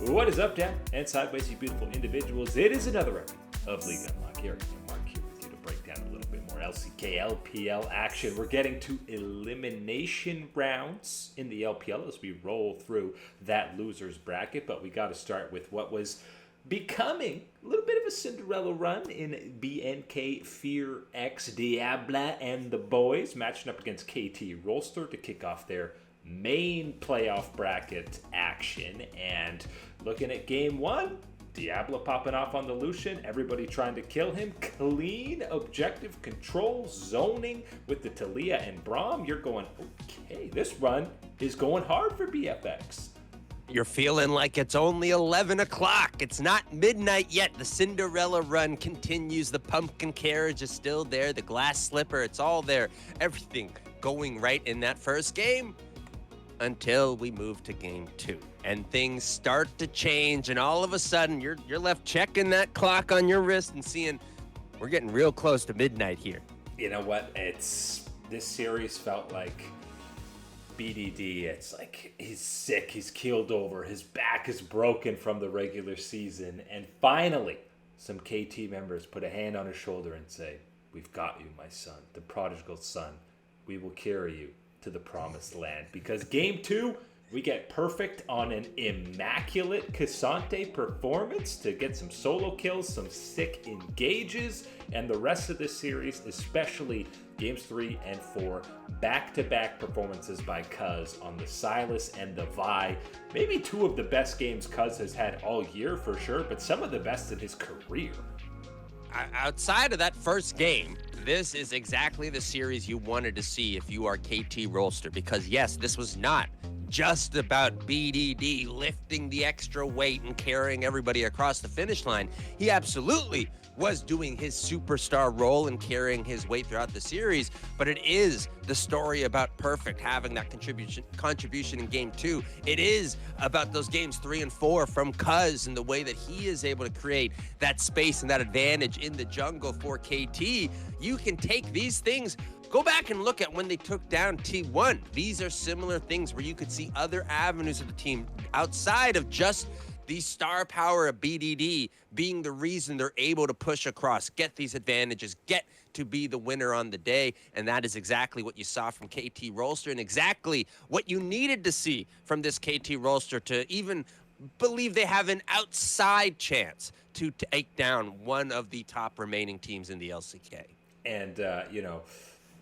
What is up, down and sideways, you beautiful individuals? It is another episode of League Unlock. Here, Mark here with you to break down a little bit more LCK LPL action. We're getting to elimination rounds in the LPL as we roll through that loser's bracket, but we got to start with what was becoming a little bit of a Cinderella run in BNK Fear X Diabla and the boys matching up against KT Rollster to kick off their main playoff bracket action. And looking at game one, Diablo popping off on the Lucian, everybody trying to kill him. Clean, objective control, zoning with the Talia and Braum. You're going, okay, this run is going hard for BFX. You're feeling like it's only 11 o'clock. It's not midnight yet. The Cinderella run continues. The pumpkin carriage is still there. The glass slipper, it's all there. Everything going right in that first game until we move to game two. And things start to change, and all of a sudden, you're left checking that clock on your wrist and seeing we're getting real close to midnight here. You know what? This series felt like BDD. It's like he's sick, he's keeled over, his back is broken from the regular season, and finally, some KT members put a hand on his shoulder and say, "We've got you, my son, the prodigal son. We will carry you to the promised land." Because game two, we get Perfect on an immaculate Cassante performance to get some solo kills, some sick engages, and the rest of this series, especially games 3 and 4, back-to-back performances by Cuzz on the Silas and the Vi. Maybe two of the best games Cuzz has had all year for sure, but some of the best in his career. Outside of that first game, this is exactly the series you wanted to see if you are KT Rollster, because yes, this was not just about BDD lifting the extra weight and carrying everybody across the finish line. He absolutely was doing his superstar role and carrying his weight throughout the series, but it is the story about Perfect having that contribution in game two. It is about those games 3 and 4 from Cuzz and the way that he is able to create that space and that advantage in the jungle for KT. You can take these things, go back and look at when they took down T1. These are similar things where you could see other avenues of the team outside of just the star power of BDD being the reason they're able to push across, get these advantages, get to be the winner on the day. And that is exactly what you saw from KT Rollster and exactly what you needed to see from this KT Rollster to even believe they have an outside chance to take down one of the top remaining teams in the LCK. And,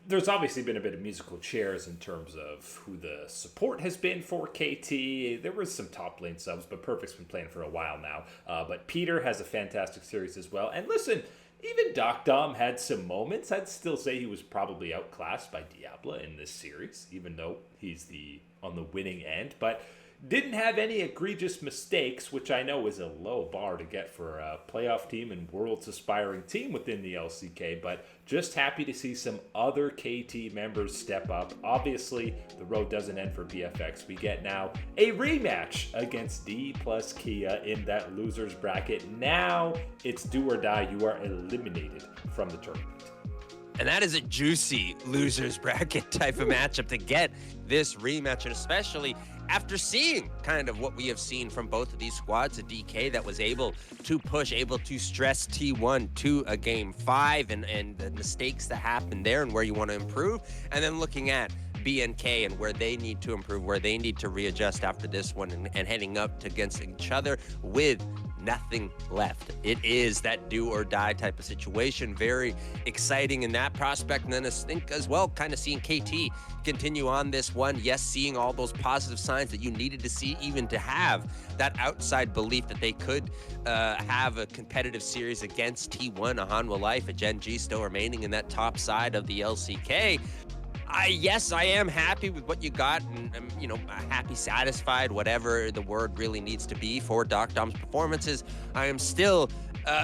there's obviously been a bit of musical chairs in terms of who the support has been for KT. There was some top lane subs, but Perfect's been playing for a while now. But Peter has a fantastic series as well. And listen, even Doc Dom had some moments. I'd still say he was probably outclassed by Diablo in this series, even though he's on the winning end. But didn't have any egregious mistakes, which I know is a low bar to get for a playoff team and world's aspiring team within the LCK, but just happy to see some other KT members step up. Obviously, the road doesn't end for BFX. We get now a rematch against D plus Kia in that loser's bracket. Now it's do or die. You are eliminated from the tournament. And that is a juicy loser's bracket type of matchup to get this rematch, and especially after seeing kind of what we have seen from both of these squads, a DK that was able to push, able to stress T1 to a game 5 and the mistakes that happened there and where you want to improve, and then looking at BNK and where they need to improve, where they need to readjust after this one and heading up against each other with nothing left. It is that do or die type of situation. Very exciting in that prospect. And then I think as well, kind of seeing KT continue on this one. Yes, seeing all those positive signs that you needed to see even to have that outside belief that they could have a competitive series against T1, a Hanwha Life, a Gen G still remaining in that top side of the LCK. Yes, I am happy with what you got, and happy, satisfied, whatever the word really needs to be for Doc Dom's performances. I am still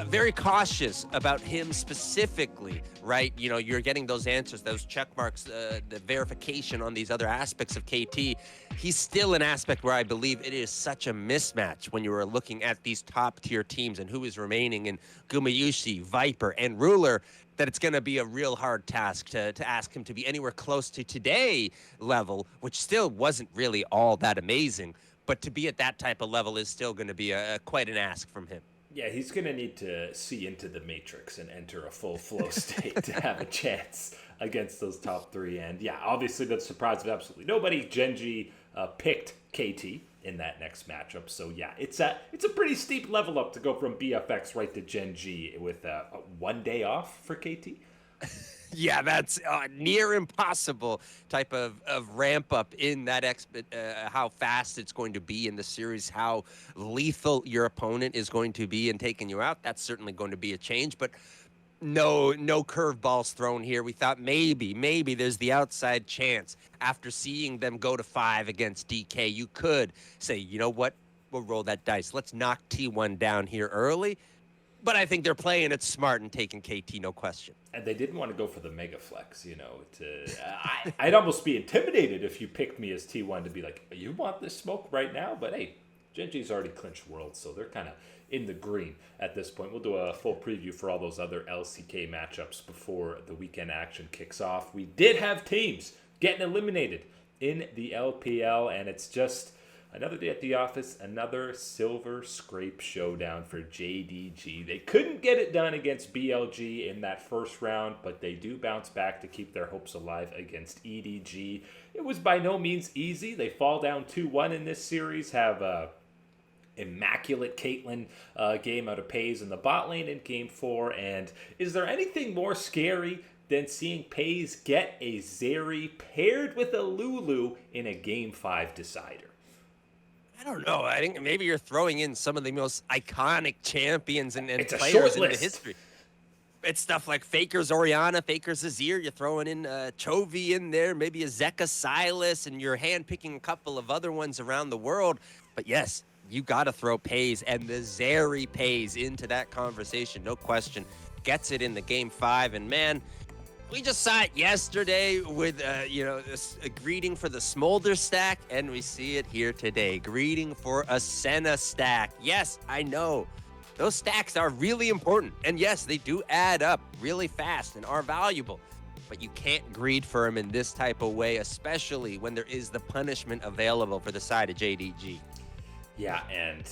very cautious about him specifically, right? You're getting those answers, those check marks, the verification on these other aspects of KT. He's still an aspect where I believe it is such a mismatch when you are looking at these top tier teams and who is remaining in Gumayusi, Viper, and Ruler, that it's going to be a real hard task to ask him to be anywhere close to today level, which still wasn't really all that amazing. but to be at that type of level is still going to be quite an ask from him. Yeah, he's going to need to see into the matrix and enter a full flow state to have a chance against those top three. And yeah, obviously the surprise of absolutely nobody. Genji picked KT in that next matchup. So yeah, it's a pretty steep level up to go from BFX right to Genji with a 1 day off for KT. Yeah, that's near impossible type of ramp up in that how fast it's going to be in the series, how lethal your opponent is going to be in taking you out. That's certainly going to be a change, but no curveballs thrown here. We thought maybe there's the outside chance after seeing them go to 5 against DK. You could say, you know what, we'll roll that dice. Let's knock T1 down here early. But I think they're playing it smart and taking KT, no question. And they didn't want to go for the mega flex, I'd almost be intimidated if you picked me as T1 to be like, you want this smoke right now? But hey, Genji's already clinched Worlds, so they're kind of in the green at this point. We'll do a full preview for all those other LCK matchups before the weekend action kicks off. We did have teams getting eliminated in the LPL, and it's just another day at the office, another silver scrape showdown for JDG. They couldn't get it done against BLG in that first round, but they do bounce back to keep their hopes alive against EDG. It was by no means easy. They fall down 2-1 in this series, have a immaculate Caitlyn game out of Pays in the bot lane in Game 4. And is there anything more scary than seeing Pays get a Zeri paired with a Lulu in a Game 5 decider? I don't know. I think maybe you're throwing in some of the most iconic champions and It's players in the history. It's stuff like Faker's Orianna, Faker's Azir. You're throwing in Chovy in there, maybe a Zeka Silas, and you're handpicking a couple of other ones around the world. But yes, you got to throw Pays and the Zeri Pays into that conversation, no question. Gets it in the Game 5, and man, we just saw it yesterday with, a greeting for the Smolder stack, and we see it here today. Greeting for a Senna stack. Yes, I know. Those stacks are really important. And yes, they do add up really fast and are valuable. But you can't greed for them in this type of way, especially when there is the punishment available for the side of JDG. Yeah, and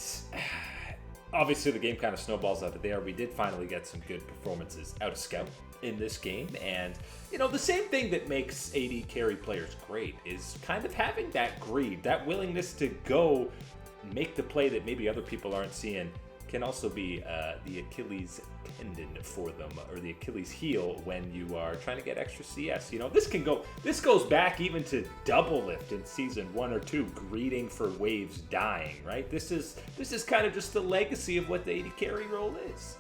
obviously the game kind of snowballs out of there. We did finally get some good performances out of Scout in this game, and the same thing that makes AD carry players great is kind of having that greed, that willingness to go make the play that maybe other people aren't seeing can also be the Achilles tendon for them, or the Achilles heel when you are trying to get extra CS. This goes back even to Doublelift in season 1 or 2, greeting for waves dying, right? This is kind of just the legacy of what the AD carry role is.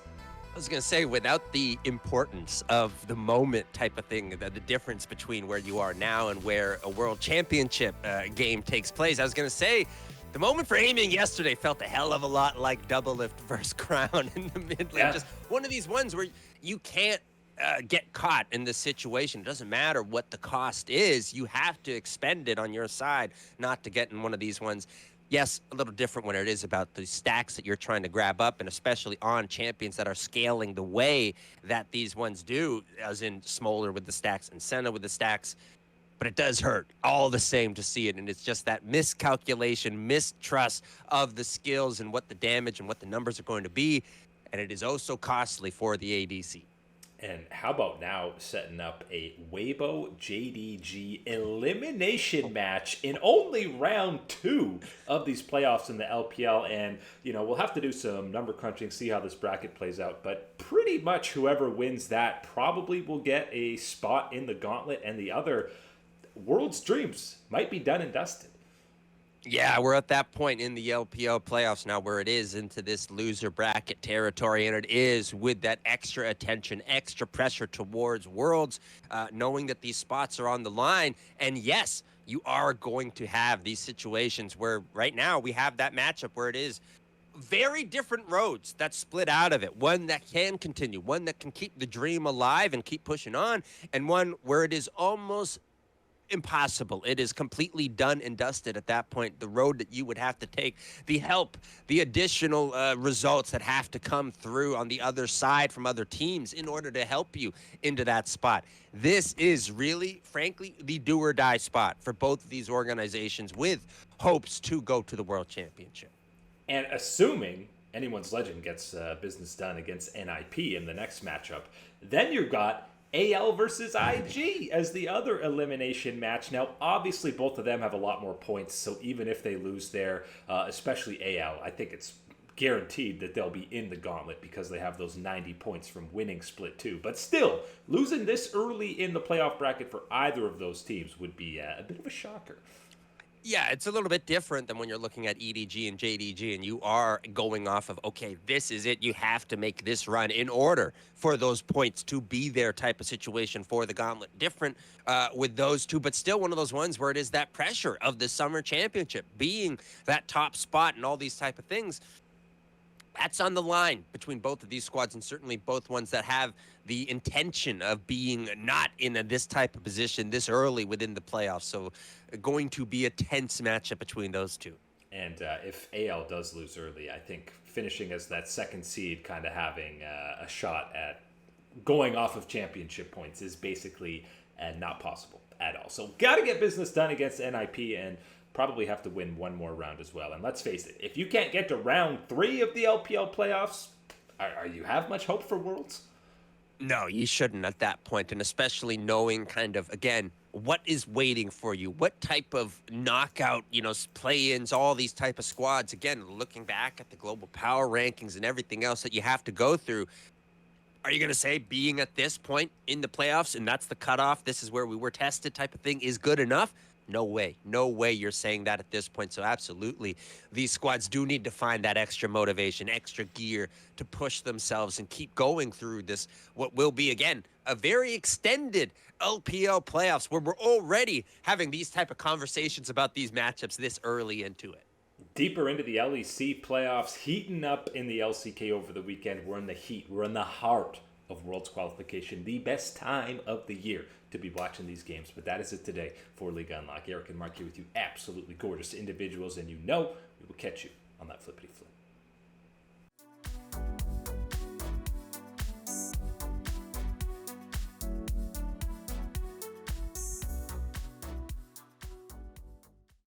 I was going to say, without the importance of the moment type of thing, the difference between where you are now and where a world championship game takes place, I was going to say, the moment for aiming yesterday felt a hell of a lot like Doublelift versus Crown in the mid lane. Yeah. Just one of these ones where you can't get caught in this situation. It doesn't matter what the cost is. You have to expend it on your side not to get in one of these ones. Yes, a little different when it is about the stacks that you're trying to grab up, and especially on champions that are scaling the way that these ones do, as in Smolder with the stacks and Senna with the stacks. But it does hurt all the same to see it, and it's just that miscalculation, mistrust of the skills and what the damage and what the numbers are going to be, and it is oh so costly for the ADC. And how about now setting up a Weibo JDG elimination match in only round 2 of these playoffs in the LPL. And, we'll have to do some number crunching, see how this bracket plays out. But pretty much whoever wins that probably will get a spot in the gauntlet, and the other world's dreams might be done and dusted. Yeah, we're at that point in the LPL playoffs now where it is into this loser bracket territory, and it is with that extra attention, extra pressure towards Worlds, knowing that these spots are on the line. And yes, you are going to have these situations where right now we have that matchup where it is very different roads that split out of it. One that can continue, one that can keep the dream alive and keep pushing on, and one where it is almost impossible. It is completely done and dusted at that point. The road that you would have to take, the help, the additional results that have to come through on the other side from other teams in order to help you into that spot. This is really, frankly, the do or die spot for both of these organizations with hopes to go to the World Championship. And assuming anyone's legend gets business done against NIP in the next matchup, then you've got AL versus IG as the other elimination match. Now, obviously, both of them have a lot more points, so even if they lose there, especially AL, I think it's guaranteed that they'll be in the gauntlet because they have those 90 points from winning Split 2. But still, losing this early in the playoff bracket for either of those teams would be a bit of a shocker. Yeah, it's a little bit different than when you're looking at EDG and JDG and you are going off of, okay, this is it. You have to make this run in order for those points to be there type of situation for the gauntlet. Different with those two, but still one of those ones where it is that pressure of the summer championship, being that top spot and all these type of things. That's on the line between both of these squads, and certainly both ones that have the intention of being not in this type of position this early within the playoffs. So going to be a tense matchup between those two. And if AL does lose early, I think finishing as that second seed, kind of having a shot at going off of championship points is basically not possible at all. So got to get business done against NIP and probably have to win one more round as well. And let's face it, if you can't get to round 3 of the LPL playoffs, are you have much hope for Worlds? No, you shouldn't at that point, and especially knowing kind of, again, what is waiting for you, what type of knockout, play-ins, all these type of squads. Again, looking back at the global power rankings and everything else that you have to go through, are you going to say being at this point in the playoffs, and that's the cutoff, this is where we were tested type of thing, is good enough? No way. No way you're saying that at this point. So absolutely, these squads do need to find that extra motivation, extra gear to push themselves and keep going through this, what will be, again, a very extended LPL playoffs where we're already having these type of conversations about these matchups this early into it. Deeper into the LEC playoffs, heating up in the LCK over the weekend. We're in the heat. We're in the heart of Worlds qualification, the best time of the year to be watching these games. But that is it today for Liga Unlock. Eric and Mark here with you, absolutely gorgeous individuals, and we will catch you on that flippity flip.